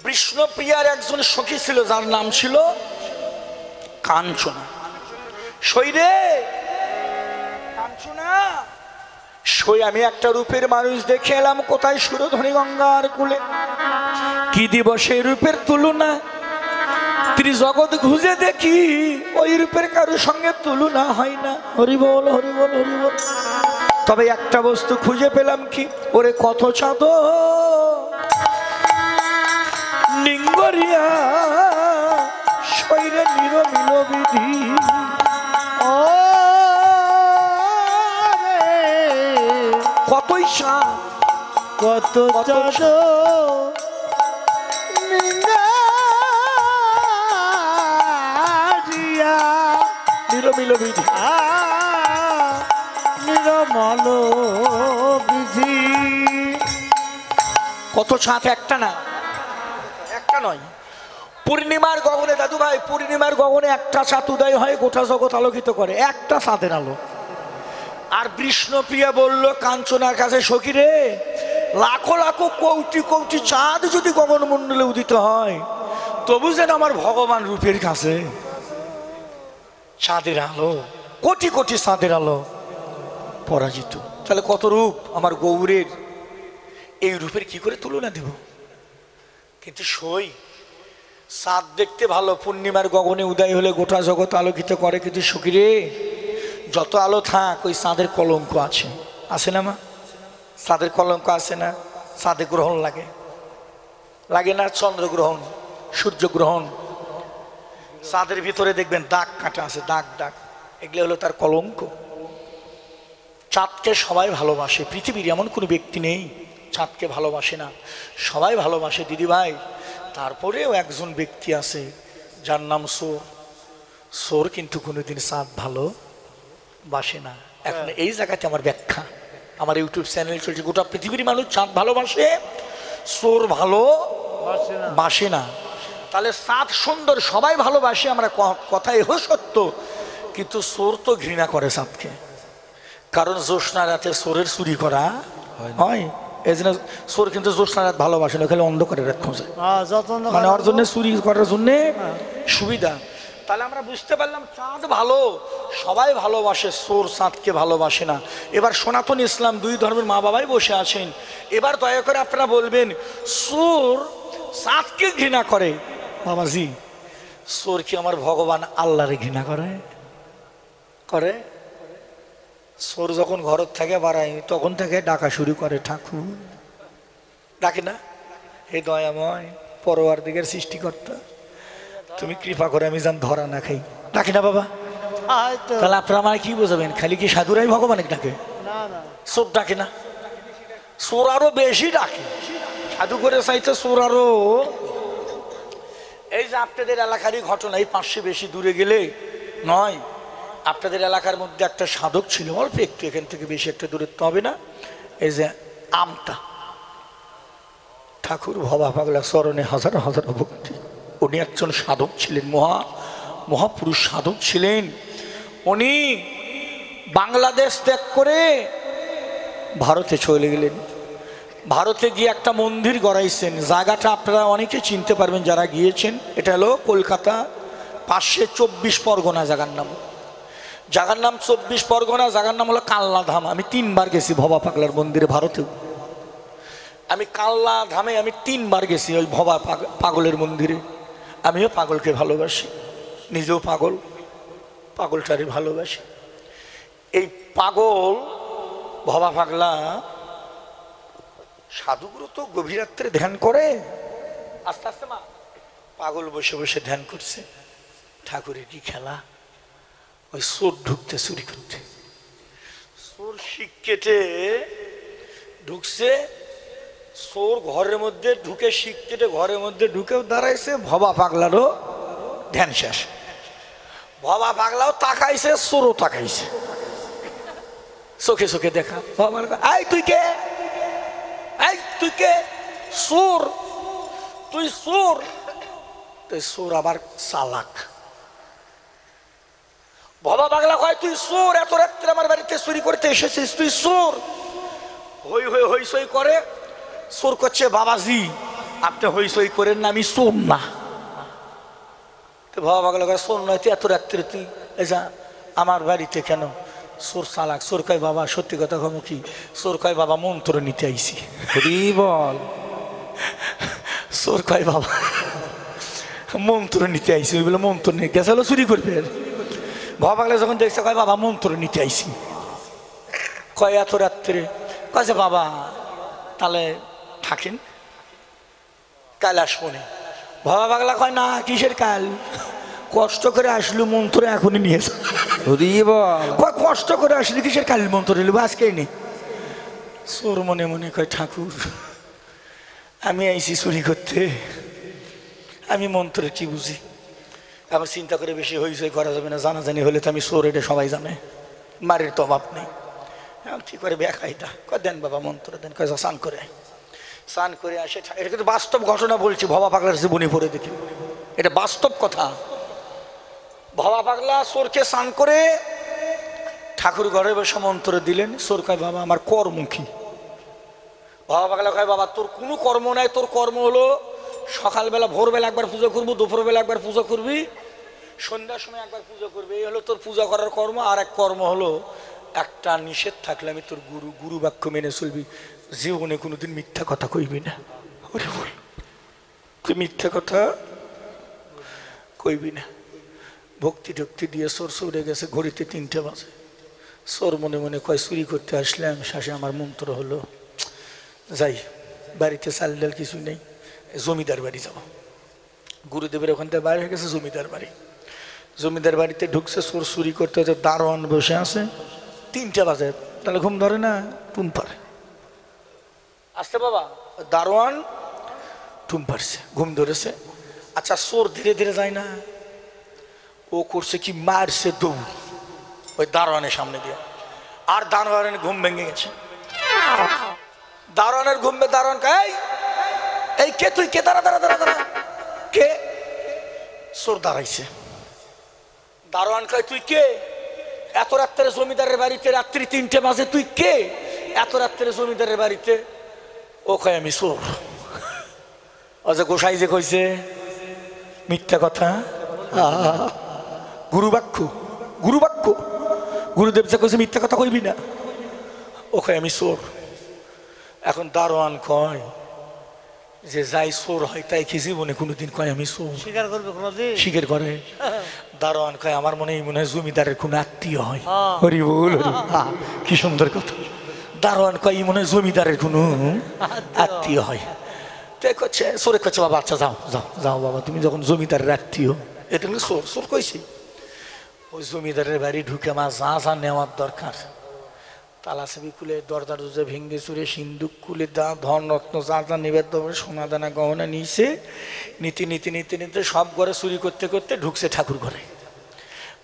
কৃষ্ণপ্রিয়ার একজন সখী ছিল যার নাম ছিল কাঞ্চনা। সই রে কাঞ্চনা, সই আমি একটা রূপের মানুষ দেখে এলাম কোথায় সুরধনী গঙ্গার কূলে। কি দিব সেই রূপের তুলনা, ত্রিজগৎ খুঁজে দেখি ওই রূপের কারোর সঙ্গে তুলনা হয় না। হরি বল হরি বল হরি বল। তবে একটা বস্তু খুঁজে পেলাম, কি ওরে কত চাঁদ নিঙ্গরিয়া শৈরে নিরমিল বিধি। ও কতই চাঁদ কত চাঁদ নিরমিল বিধি, নিরমল বিধি। কত চাঁদ, একটা না, একটা নয়। পূর্ণিমার গগনে দাদু ভাই, পূর্ণিমার গগনে একটা চাঁদ উদয় হয়, গোটা জগৎ আলোকিত করে, একটা চাঁদের আলো। আর বিষ্ণুপ্রিয়া বলল কাঞ্চনার কাছে, সখী রে লাখো লাখো কোটি কোটি চাঁদ যদি গগনমণ্ডলে উদিত হয়, তবু যেন আমার ভগবান রূপের কাছে চাঁদের আলো, কোটি কোটি চাঁদের আলো পরাজিত। তাহলে কত রূপ আমার গৌরের, এই রূপের কি করে তুলনা দেব? কিন্তু সই চাঁদ দেখতে ভালো, পূর্ণিমার গগনে উদয় হলে গোটা জগৎ আলোকিত করে, কিন্তু সখী রে যত আলো থাক ওই চাঁদের কলঙ্ক আছে, আছে না মা? চাঁদের কলঙ্ক আছে না? চাঁদে গ্রহণ লাগে, লাগে না? চন্দ্রগ্রহণ, সূর্যগ্রহণ, চাঁদের ভিতরে দেখবেন দাগ কাটা আছে, দাগ দাগ, এগুলো হলো তার কলঙ্ক। চাঁদকে সবাই ভালোবাসে, পৃথিবীর এমন কোনো ব্যক্তি নেই চাঁদকে ভালোবাসে না, সবাই ভালোবাসে দিদি ভাই। তারপরেও একজন ব্যক্তি আছে যার নাম সোর। সোর কিন্তু কোনোদিন চাঁদ ভালোবাসে না। এখন এই জায়গাতে আমার ব্যাখ্যা, আমার ইউটিউব চ্যানেল চলছে, গোটা পৃথিবীর মানুষ চাঁদ ভালোবাসে, সোর ভালোবাসে না। তাহলে চাঁদ সুন্দর, সবাই ভালোবাসে, আমরা কথা এও সত্য, কিন্তু সোর তো ঘৃণা করে চাঁদকে, কারণ জ্যোৎস্না রাতে সোরের চুরি করা হয়। এই জন্য সোর কিন্তু জ্যোৎস্না রাত ভালোবাসে না, খালি অন্ধকারে রাত খোঁজে, মানে ওর জন্য চুরি করার জন্য সুবিধা। তাহলে আমরা বুঝতে পারলাম চাঁদ ভালো, সবাই ভালোবাসে, সোর চাঁদকে ভালোবাসে না। এবার সনাতন ইসলাম দুই ধর্মের মা বাবাই বসে আছেন, এবার দয়া করে আপনারা বলবেন সোর চাঁদকে ঘৃণা করে, বাবাজি সোর কি আমার ভগবান আল্লাহরে ঘৃণা করে? করে? সোর যখন ঘর থেকে বাড়ায় তখন থেকে ডাকা শুরু করে, ঠাকুর ডাকে না? হে দয়াময় পরোয়ার দিকের সৃষ্টিকর্তা, তুমি কৃপা করে আমি যেন ধরা না খাই, ডাকে না বাবা? তাহলে আপনারা আমার কি বোঝাবেন, খালি কি সাধুরাই ভগবানের ডাকে? সোর ডাকে না? সোর আরো বেশি ডাকে, সাধু করে চাইতে সোর আরো। এই যে আপনাদের এলাকারই ঘটনা, এই 500 বেশি দূরে গেলে নয়, আপনাদের এলাকার মধ্যে একটা সাধক ছিল, অল্প একটু, এখান থেকে বেশি একটা দূরত্ব হবে না, এই যে আমতা ঠাকুর ভবা পাগলা চরণে হাজার হাজার ভক্তি। উনি একজন সাধক ছিলেন, মহাপুরুষ সাধক ছিলেন। উনি বাংলাদেশ ত্যাগ করে ভারতে চলে গেলেন। ভারতে গিয়ে একটা মন্দির গড়াইছেন, জায়গাটা আপনারা অনেকে চিনতে পারবেন যারা গিয়েছেন। এটা হলো কলকাতা পাশে 24 পরগনা, জায়গার নাম 24 পরগনা, জায়গার নাম হলো কালনা ধাম। আমি 3 বার গেছি ভবা পাগলার মন্দিরে ভারতেও। আমি কালনা ধামে আমি 3 বার গেছি, ওই ভবা পাগলের মন্দিরে। আমিও পাগলকে ভালোবাসি, নিজেও পাগল, পাগলটারে ভালোবাসি। এই পাগল ভবা পাগলা সাধুগুরু তো গভীর রাত্রে ধ্যান করে, আস্তে আস্তে মা পাগল বসে বসে ধ্যান করছে। ঠাকুরের কি খেলা, ওই সোর ঢুকতে চুরি করতে, সোর শিক কেটে ঢুকছে, সোর ঘরের মধ্যে ঢুকে, শিক কেটে ঘরের মধ্যে ঢুকেও দাঁড়াইছে। ভবা পাগলারও ধ্যান শেষ, ভবা পাগলাও তাকাইছে, সোরও তাকাইছে, চোখে চোখে দেখা। এই তুই কে, এই তুই কে? সোর, তুই সোর? তুই সোর আবার চালাক। ভবা পাগলা কয় তুই সোর, এত রাত্রে আমার বাড়িতে চুরি করতে এসেছিস, তুই সোর। হই হই হই সই করে, সোর করছে বাবাজি আপনি হইসই করেন না, আমি চোর না। তো বাবা পাগলা কয় চোর নয়, তুই এত রাত্রে তুই যা আমার বাড়িতে কেন? চোর চালাক। চোর কয় বাবা সত্যি কথা কম কি? চোর কয় বাবা মন্ত্র নিতে আইছি। বল চোর কয় বাবা মন্ত্র নিতে আইছি। ওই বলে মন্ত্র নিয়ে গেছিল চুরি করবে। বাবা পাগলা যখন দেখছে কয় বাবা মন্ত্র নিতে আইছি। কয় এত রাত্রে? কয়েছে বাবা তাহলে থাকেন, কাল আসবো নি। বাবা পাগলা কয় না, কিসের কাল? কষ্ট করে আসলো মন্ত্র এখনই নিয়েছে। বল কষ্ট করে আসলে কিসের কাল মন্ত্র নিল, আজকেই নেই। চোর মনে মনে কয় ঠাকুর আমি আইছি চুরি করতে, আমি মন্ত্রের কি বুঝি? আবার চিন্তা করে বেশি হয়েছে করা যাবে না, জানাজানি হলে তো আমি চোর, এটা সবাই জানে, মারের তো অভাব নেই। কি করে ব্যাখ্যাটা কয় দেন বাবা মন্ত্র দেন। কয় স্নান করে স্নান করে আসে। এটা কিন্তু বাস্তব ঘটনা বলছি, ভবা পাগলার জীবনী পড়ে দেখি, এটা বাস্তব কথা। ভবা পাগলা চোরকে স্নান করে ঠাকুর ঘরে বসে মন্ত্র দিলেন। চোর কয় বাবা আমার কর্ম কি? ভবা পাগলা কয় বাবা তোর কোনো কর্ম নাই, তোর কর্ম হলো সকালবেলা ভোরবেলা একবার পুজো করবি, দুপুরবেলা একবার পুজো করবি, সন্ধ্যার সময় একবার পুজো করবি, এই হলো তোর পূজা করার কর্ম। আর এক কর্ম হলো একটা নিষেধ থাকলে আমি তোর গুরু বাক্য মেনে চলবি, জীবনে কোনোদিন মিথ্যা কথা কইবি না। ওরে বল তুই মিথ্যা কথা কইবি না। ভক্তি ঢক্তি দিয়ে চোর চড়ে গেছে, ঘড়িতে 3টে বাজে। চোর মনে মনে কয় চুরি করতে আসলাম, শাসে আমার মন্ত্র হলো, যাই বাড়িতে চাল ডাল কিছু নেই, জমিদার বাড়ি যাব। গুরুদেবের ওখান থেকে বাইরে হয়ে গেছে জমিদার বাড়ি। জমিদার বাড়িতে ঢুকছে চোর চুরি করতে হতে, দারোয়ান বসে আছে, 3টে বাজে, তাহলে ঘুম ধরে না? টুম পারে। আসতে বাবা দারোয়ান টুম পারছে, ঘুম ধরেছে। আচ্ছা চোর ধীরে ধীরে যায় না, ও করছে কি মারছে দৌড় ওই দারোয়ানের সামনে দিয়ে, আর দারোয়ানের ঘুম ভেঙে গেছে। দারোয়ানের ঘুমবে, দারোয়ান কয় এই কে তুই? কে? দাঁড়া দাঁড়া দাঁড়া দাঁড়া, কে? চোর দাঁড়াইছে। দারোয়ান কয় তুই কে? এত রাত্রে জমিদারের বাড়িতে, রাত্রি 3টে বাজে, তুই কে এত রাত্রে জমিদারের বাড়িতে? ও কয় আমি চোর। অজা গোসাই যে কইছে মিথ্যা কথা, গুরুবাক্য গুরুবাক্য, গুরুদেব যে কইছে মিথ্যা কথা কইবি না, ও কয় আমি চোর। এখন দারোয়ান কয় যে যাই চোর হয় তাই কি জীবনে কোনোদিন কয় আমি চোর স্বীকার করবে কোনোদিন? স্বীকার করে। দারোয়ান কয় আমার মনে হয় জমিদারের কোনো আত্মীয় হয়। হরি বল, কি সুন্দর কথা। দারোয়ান কয় মনে হয় জমিদারের কোনো আত্মীয় হয়। তাই করছে চোরে করছে বাবা আচ্ছা যাও যাও যাও বাবা, তুমি যখন জমিদারের আত্মীয়, এটা হলো চোর। চোর কইছি ওই জমিদারের বাড়ি ঢুকে মা যা যা নেওয়ার দরকার, তালাচাবি খুলে, দরজা দরজা ভেঙ্গে চুরে, সিন্দুক খুলে, ধন রত্ন যা যা নিবেদ্য করে, সোনা দানা গহনা নিয়েছে। নীতি নীতি নীতি নীতি সব ঘরে চুরি করতে করতে ঢুকছে ঠাকুর ঘরে।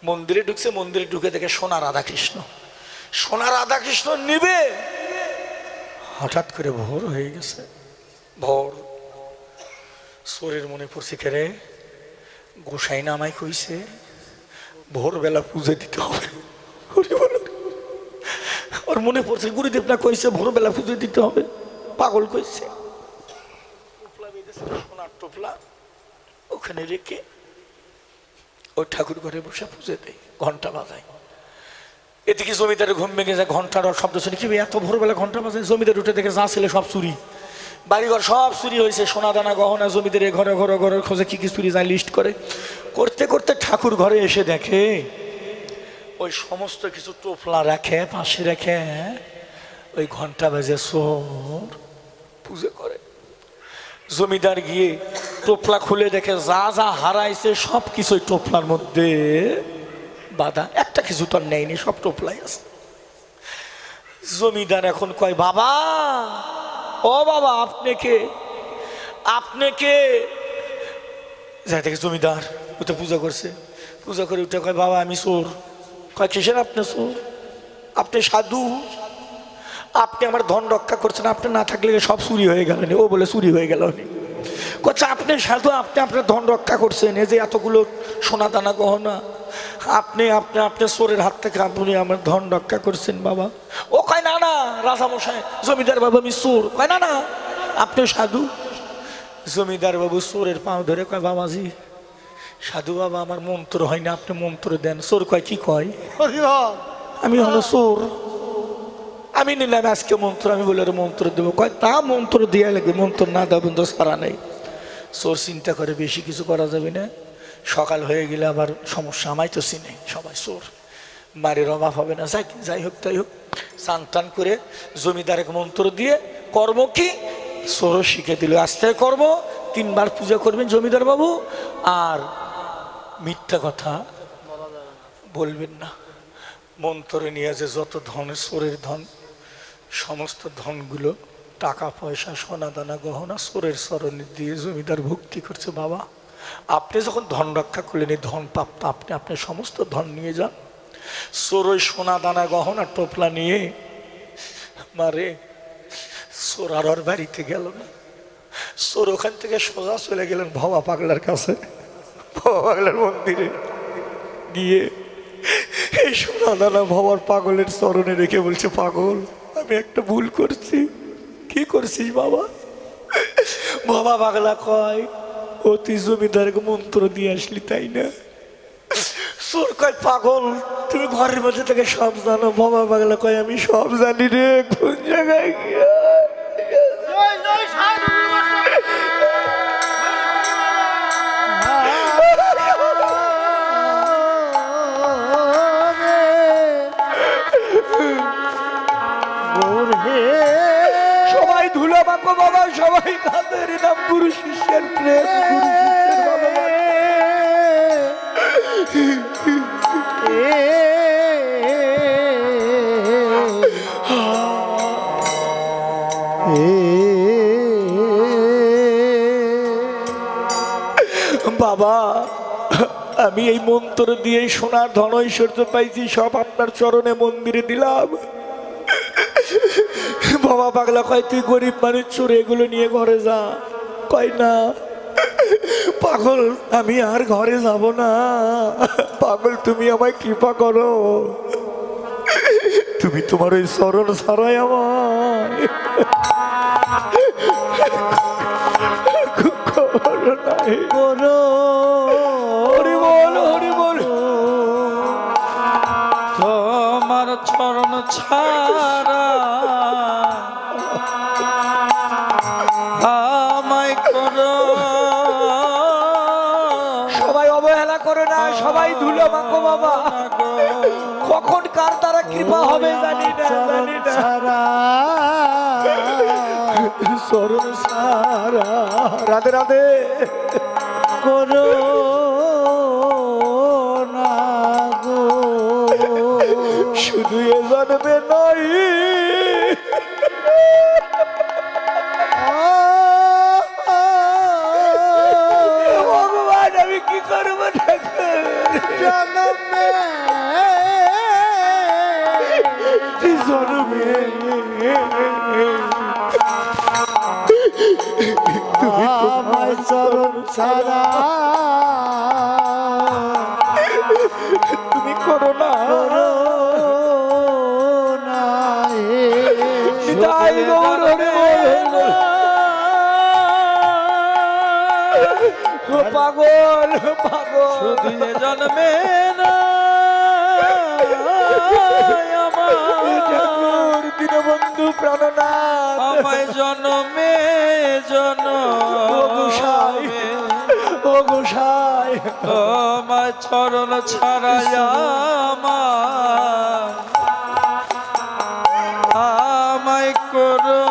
মন্দিরে ঢুকছে, মন্দিরে ঢুকে দেখে সোনা রাধাকৃষ্ণ। সোনা রাধাকৃষ্ণ নিবে, হঠাৎ করে ভোর হয়ে গেছে। ভোর চোরের মনে পড়ছে কেরে গোসাই নামাই কইছে ভোরবেলা পুজো দিতে হবে। ওর মনে পড়ছে গুরুদেব না কইছে ভোরবেলা পুজো দিতে হবে, পাগল কইছে। সোনার টোপলা ওখানে রেখে ওই ঠাকুর ঘরে বসে পুজো দেয়, ঘন্টা বাজায়। এদিকে জমিদারের ঘুম ভেঙে যায়, ঘন্টার শব্দ শুনে কি এত ভোরবেলা ঘন্টা বাজায়। জমিদার উঠে দেখে যা ছেলে সব চুরি, বাড়িঘর সব চুরি হয়েছে, সোনা দানা গহনা জমিদারের ঘরে ঘরে ঘরে খোঁজে কি কি চুরি যায় লিস্ট করে। করতে করতে ঠাকুর ঘরে এসে দেখে ওই সমস্ত কিছু টোপলা রাখে, পাশে রেখে ওই ঘন্টা বাজে চোর পুজো করে। জমিদার গিয়ে টোপলা খুলে দেখে যা যা হারাইছে সব কিছু টোপলার মধ্যে বাধা, একটা কিছু তো নেয়নি, সব টোপলাই আছে। জমিদার এখন কয় বাবা, ও বাবা আপনি কে? আপনি কে? যাই দেখে জমিদার উঠে পূজা করছে, পূজা করে উঠে কয় বাবা আমি চোর। কয় কিসের আপনি চোর? আপনি সাধু, আপনি আমার ধন রক্ষা করছেন, আপনি না থাকলে সব চুরি হয়ে গেল। ও বলে চুরি হয়ে গেল। কচ্ছে আপনি সাধু, আপনি আপনার ধন রক্ষা করছেন, এই যে এতগুলো সোনা দানা গহনা, আপনি আপনি আপনি চোরের হাত থেকে আপনি আমার ধন রক্ষা করছেন বাবা। ও কয় না না রাজামশাই, জমিদার বাবা আমি চোর। কয় না না আপনি সাধু। জমিদার বাবু চোরের পাও ধরে কয়, বাবাজি সাধু বাবা আমার মন্ত্র হয় না, আপনি মন্ত্র দেন। চোর কয়, কি কয়? আমি হলো চোর, আমি নিলাম আজকে মন্ত্র, আমি বলে মন্ত্র দেবো। কয়, তা মন্ত্র দেওয়া লাগে, মন্ত্র না দেওয়া পর্যন্ত সারা নেই। চোর চিন্তা করে বেশি কিছু করা যাবে না, সকাল হয়ে গেলে আবার সমস্যা, আমায় তো চিনে সবাই, চোর মারের অভাব হবে না। যাই হোক তাই হোক, চান টান করে জমিদারের মন্ত্র দিয়ে কর্ম কি চোরও শিখে দিল। আজ থেকে কর্ম 3 বার পূজা করবেন জমিদার বাবু, আর মিথ্যা কথা বলবেন না। মন্ত্রে নিয়ে যে যত ধন, চোরের ধন, সমস্ত ধনগুলো, টাকা পয়সা সোনা দানা গহনা চোরের চরণে দিয়ে জমিদার ভক্তি করছে। বাবা আপনি যখন ধন রক্ষা করলেন, এই ধন প্রাপ্ত আপনি, আপনি সমস্ত ধন নিয়ে যান। চোর ওই সোনা দানা গহনা টোপলা নিয়ে মারে চোর আর ওর বাড়িতে গেল না। চোর ওখান থেকে সোজা চলে গেলেন ভবা পাগলার কাছে। ভবা পাগলার মন্দিরে গিয়ে এই সোনা দানা ভবার পাগলের চরণে রেখে বলছে, পাগল আমি একটা ভুল করছি। কি করছিস বাবা? বাবা পাগলা কয়, ও তুই জমিদারকে মন্ত্র দিয়ে আসলি তাই না? চোর কয়, পাগল তুমি ঘরের মধ্যে থেকে সব জানো? বাবা পাগলা কয়, আমি সব জানি রে, কোন জায়গায় গিয়া সবাই ধুলো মাখো বাবা, সবাই তাদের নাম গুরু শিষ্যের প্রেম, গুরু শিষ্যের ভালোবাসা। বাবা আমি এই মন্ত্র দিয়ে সোনার ধন ঐশ্বর্য পাইছি, সব আপনার চরণে মন্দিরে দিলাম। বাবা পাগলা কয়, তুই গরিব মানুষ, চোর এগুলো নিয়ে ঘরে যা। কয় না পাগল আমি আর ঘরে যাব না, পাগল তুমি আমায় কৃপা করো, তুমি তোমার ওই চরণ ছাড়াই আমায় করো। হরি বল, হরি বল। তোমার চরণ ছাড়া আমায় করো। সবাই অবহেলা করে না, সবাই ধুলো মাখো বাবা, কখন কার দ্বারা কৃপা হবে জানি না, জানি না। চরণ সারা রাধে রাধে করো না গো, শুধু এ জন্মে নয়, ভগবান আমি কি করবো জন্মে তুমি তোমার চরণ ছাড়া তুমি করো না, নিতাই গৌর হরে পাগল পাগল শুধু জন্মে না আমার দীনবন্ধু প্রাণনাথ, আমায় জন্মে ও গোসাই, ও গোসাই তোমার চরণ ছাড়াই আমায় করো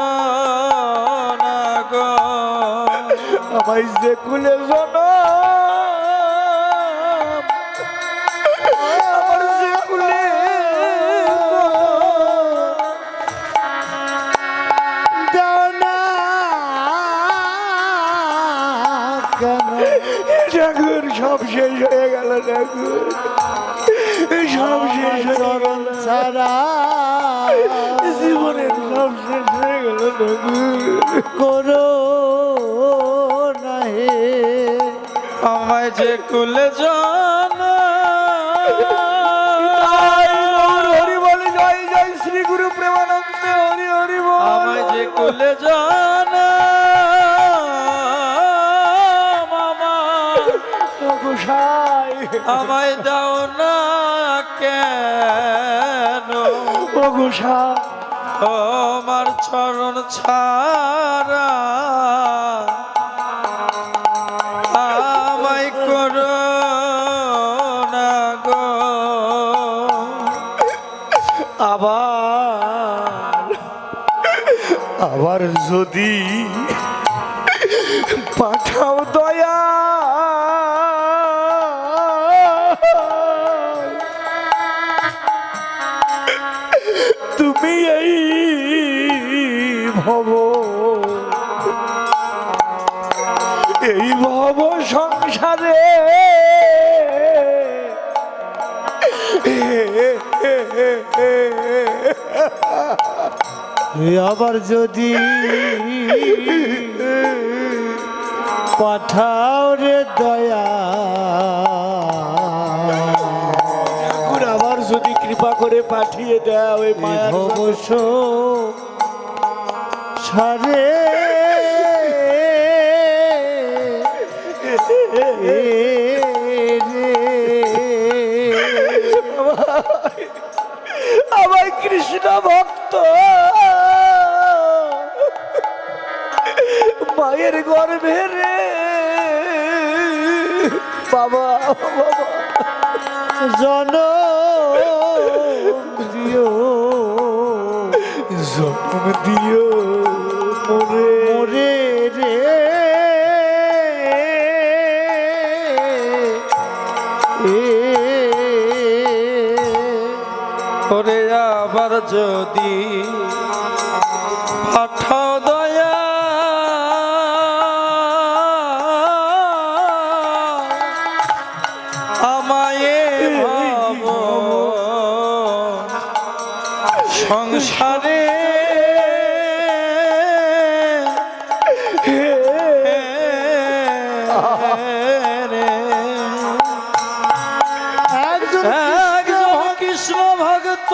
না গো, আমায় যে কুলে জনম, আমার যে কুলে ঠাকুর সব শেষ হয়ে গেল, ঠাকুর সব শেষ, চরণ ছাড়া জীবনের সব শেষ হয়ে গেল, ঠাকুর করো না হে আমায় যে কুলে জানা। হরি বল, জয় জয় শ্রী গুরু প্রেমানন্দে, হরি হরি বল। আমায় যে কুলে জানা গোসাই আমায় দাও না কেন ও গোসাই তোমার চরণ ছাড়া আমায় করো না গো। আবার আবার যদি পাঠাও দয়া তুমি এই ভব সংসারে আবার যদি পাঠাও রে দয়া আবার যদি কৃপা করে পাঠিয়ে দেয় ওই মায়ার অবশ্য সারে আমার কৃষ্ণ ভক্ত মায়ের গর্ভে রে বাবা বাবা জনম দিও জন্ম দিও মোরে মোরে রে ওরে আবার যদি পাঠাও দয়া আমায় ভাব সংসারে কৃষ্ণ ভগত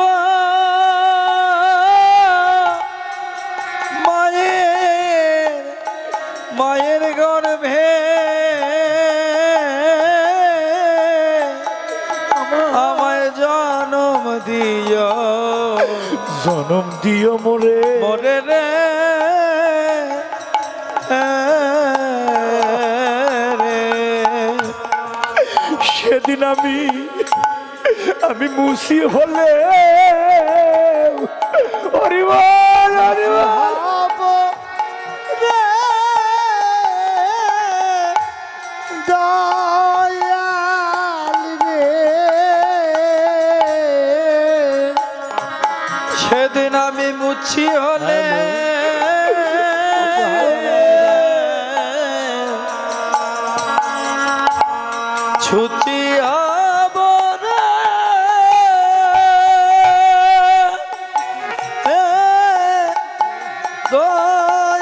মায়ের গর্ভে আমায় জনম দিও মোরে মোরে রে সেদিন আমি মুসি হলে হরিবল হরিবল সেদিন আমি মুছি হলে ছুটি হব রে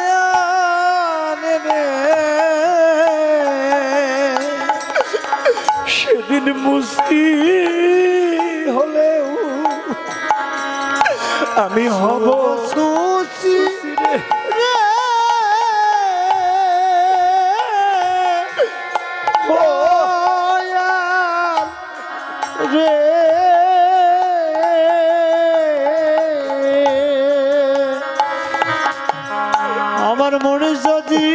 দয়াল রে সেদিন মুসি হলেও আমি হব সুচি রে আমার মনে যদি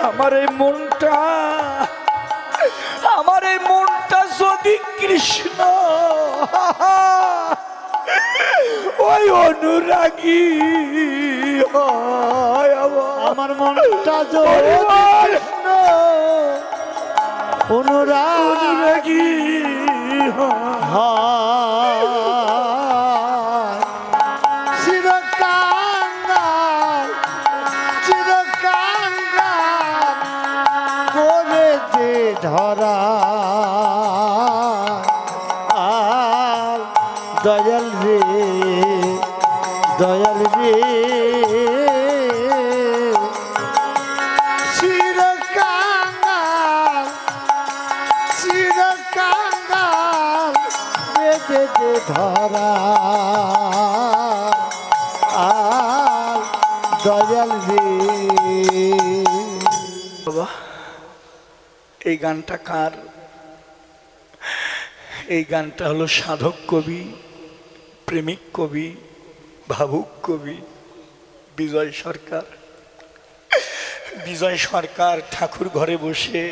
আমার এই মনটা যদি কৃষ্ণ ওই অনুরাগী হয় আমার মনটা যদি কৃষ্ণ অনুরাগী চিরকাঙ্গাল করে দে ধরা আর দয়াল রে চিরকাঙ্গাল বেঁধে দে ধরা আর দয়াল রে বাবা এই গানটা কার? এই গানটা হলো সাধক কবি, প্রেমিক কবি, ভাবুক কবি বিজয় সরকার। বিজয় সরকার ঠাকুর ঘরে বসে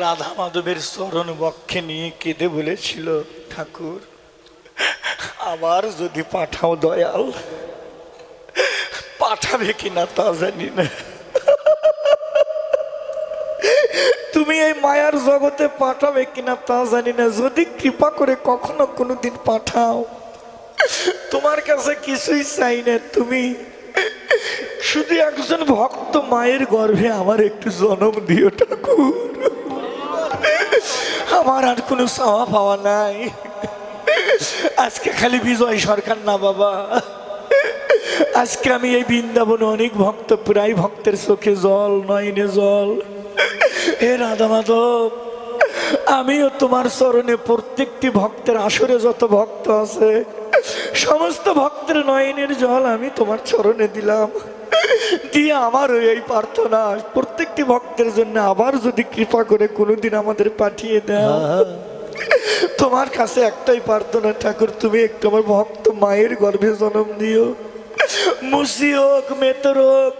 রাধা মাধবের চরণ বক্ষে নিয়ে কেঁদে বলেছিল, ঠাকুর আবার যদি পাঠাও দয়াল, পাঠাবে কিনা তা জানি না, তুমি এই মায়ার জগতে পাঠাবে কিনা তা জানি না, যদি কৃপা করে কখনো কোনোদিন পাঠাও, তোমার কাছে কিছুই চাই না, তুমি শুধু একজন ভক্ত মায়ের গর্ভে আমার একটু জন্ম দিও ঠাকুর, আমার আর কোনো চাওয়া পাওয়া নাই। আজকে খালি বিজয় সরকার না বাবা, আজকে আমি এই বৃন্দাবনে অনেক ভক্ত, প্রায় ভক্তের চোখে জল, নয়নে জল। হে রাধা মাধব, আমিও তোমার চরণে প্রত্যেকটি ভক্তের আসরে যত ভক্ত আছে সমস্ত ভক্তের নয়নের জল আমি তোমার চরণে দিলাম, দিয়ে আমারও এই প্রার্থনা প্রত্যেকটি ভক্তের জন্য আবার যদি কৃপা করে কোনোদিন আমাদের পাঠিয়ে দাও। তোমার কাছে একটাই প্রার্থনা ঠাকুর, তুমি একটু আমার ভক্ত মায়ের গর্ভে জন্ম দিও। মুসি হোক, মেতর হোক,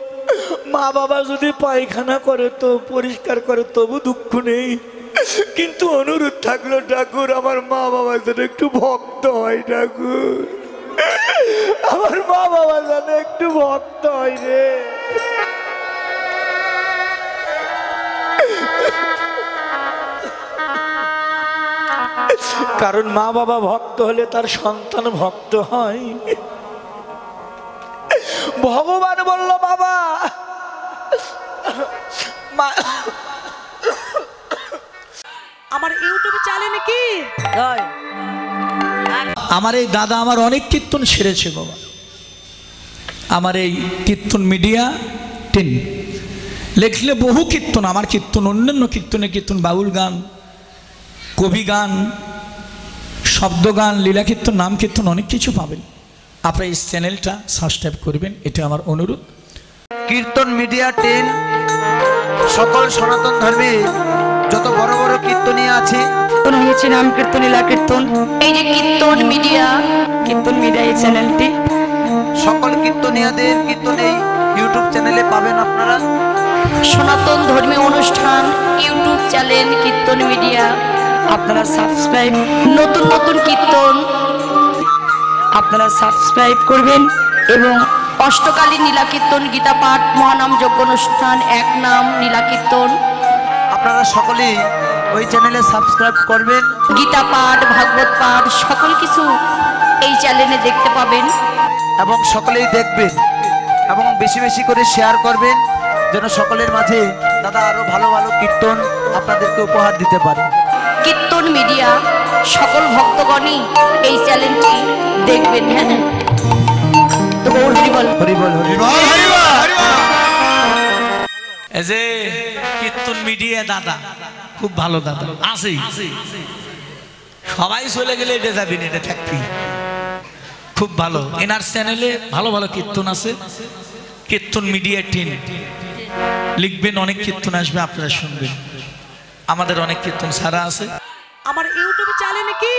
মা বাবা যদি পায়খানা করে তো পরিষ্কার করে তবু দুঃখ নেই, কিন্তু অনুরোধ থাকলো ঠাকুর আমার মা বাবা যেন একটু ভক্ত হয় ঠাকুর, আমার মা বাবা যেন একটু ভক্ত হয় রে। কারণ মা বাবা ভক্ত হলে তার সন্তান ভক্ত হয়। ভগবান বলল বাবা আমার ইউটিউবে চ্যানেল কি? আমার এই দাদা আমার অনেক কীর্তন সেরেছে বাবা, আমার এই কীর্তন মিডিয়া 10 লেখলে বহু কীর্তন, আমার কীর্তন অন্যান্য কীর্তনে কীর্তন, বাউল গান, কবি গান, শব্দ গান, লীলা কীর্তন, নাম কীর্তন অনেক কিছু পাবেন। আপনারা এই চ্যানেলটা সাবস্ক্রাইব করবেন, এটা আমার অনুরোধ। কীর্তন মিডিয়া 10 সকল সনাতন ধর্মে যত বড় বড় কীর্তনীয় আছে, হয়েছে নাম কীর্তন, লীলা কীর্তন, এই যে কীর্তন মিডিয়া এই চ্যানেলটি সকল কীর্তনীয়দের কীর্তন এই ইউটিউব চ্যানেলে পাবেন আপনারা। সনাতন ধর্মীয় অনুষ্ঠান ইউটিউব চ্যানেল কীর্তন মিডিয়া, আপনারা সাবস্ক্রাইব, নতুন নতুন কীর্তন আপনারা সাবস্ক্রাইব করবেন, এবং অষ্টকালীন নীলা কীর্তন, গীতা পাঠ, মহানাম যজ্ঞ অনুষ্ঠান, এক নাম নীলা কীর্তন, আপনারা সকলেই ওই চ্যানেলে সাবস্ক্রাইব করবেন, গীতা পাঠ, ভাগবত পাঠ সকল কিছু এই চ্যানেলে দেখতে পাবেন, এবং সকলেই দেখবেন এবং বেশি বেশি করে শেয়ার করবেন, যেন সকলের মাঝে দাদা আরো ভালো ভালো কীর্তন আপনাদেরকে উপহার দিতে পারে। কীর্তন মিডিয়া সকল ভক্তগণই এই চ্যানেলটি দেখবেন। হ্যাঁ, তো গৌর হরিবল, হরিবল হরিবল। এই যে কীর্তন মিডিয়া দাদা খুব ভালো দাদা আছে, সবাই চলে গেলে এটা যাবি না, এটা থাকবি, খুব ভালো। এনার চ্যানেলে ভালো ভালো কীর্তন আছে, কীর্তন মিডিয়া 10 লিখবেন, অনেক কীর্তন আসবে, আপনারা শুনবেন। আমাদের অনেক কীর্তন ছাড়া আছে। আমার ইউটিউব চ্যানেল কি?